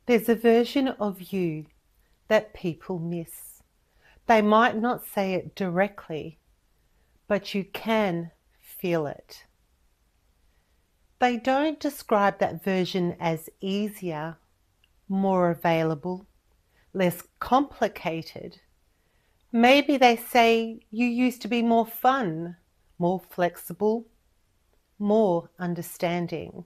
There's a version of you that people miss. They might not say it directly, but you can feel it. They don't describe that version as easier, more available, less complicated. Maybe they say you used to be more fun, more flexible, more understanding.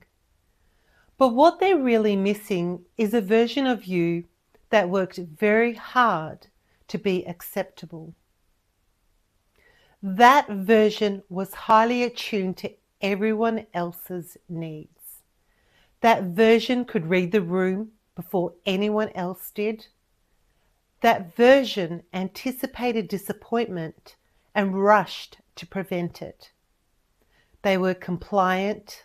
But what they're really missing is a version of you that worked very hard to be acceptable. That version was highly attuned to everyone else's needs. That version could read the room before anyone else did. That version anticipated disappointment and rushed to prevent it. They were compliant,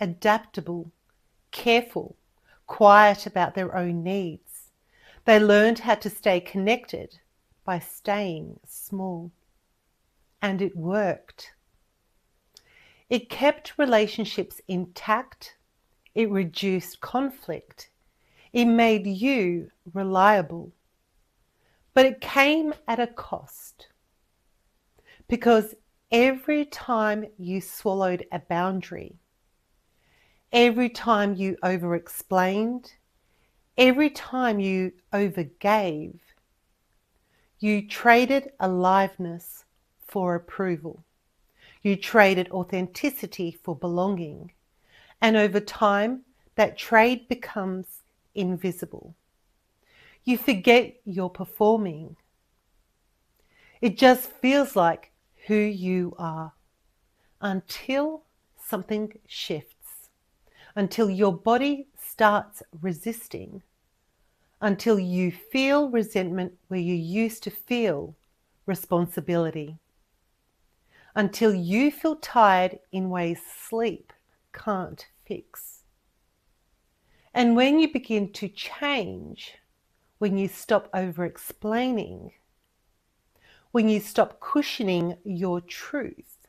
adaptable, careful, quiet about their own needs. They learned how to stay connected by staying small. And it worked. It kept relationships intact. It reduced conflict. It made you reliable. But it came at a cost. Because every time you swallowed a boundary, every time you over-explained, every time you overgave, you traded aliveness for approval. You traded authenticity for belonging. And over time, that trade becomes invisible. You forget you're performing. It just feels like who you are until something shifts, until your body starts resisting, until you feel resentment where you used to feel responsibility, until you feel tired in ways sleep can't fix. And when you begin to change, when you stop over-explaining, when you stop cushioning your truth,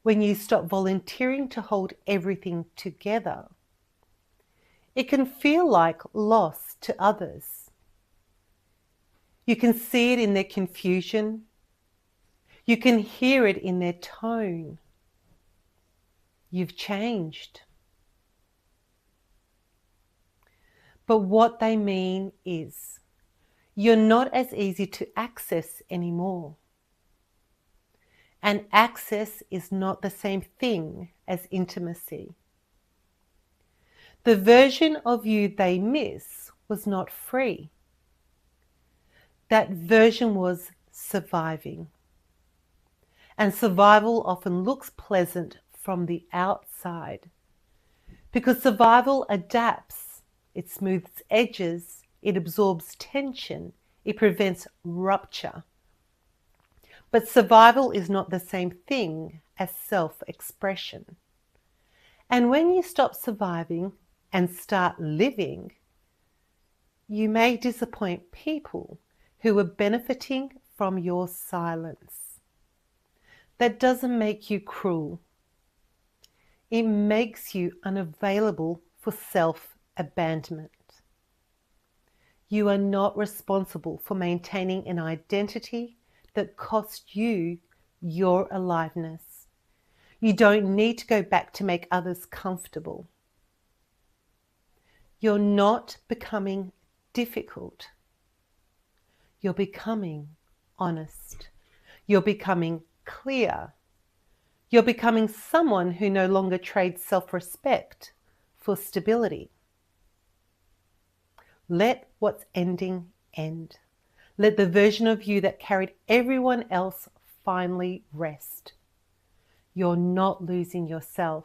when you stop volunteering to hold everything together, it can feel like loss to others. You can see it in their confusion. You can hear it in their tone. You've changed. But what they mean is you're not as easy to access anymore. And access is not the same thing as intimacy. The version of you they miss was not free. That version was surviving. And survival often looks pleasant from the outside because survival adapts, it smooths edges, it absorbs tension, it prevents rupture. But survival is not the same thing as self-expression. And when you stop surviving and start living, you may disappoint people who are benefiting from your silence. That doesn't make you cruel. It makes you unavailable for self-abandonment. You are not responsible for maintaining an identity that cost you your aliveness. You don't need to go back to make others comfortable. You're not becoming difficult. You're becoming honest. You're becoming clear. You're becoming someone who no longer trades self-respect for stability. Let what's ending end. Let the version of you that carried everyone else finally rest. You're not losing yourself.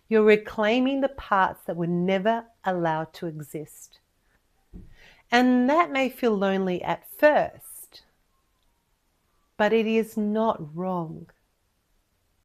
You're reclaiming the parts that were never allowed to exist. And that may feel lonely at first, but it is not wrong.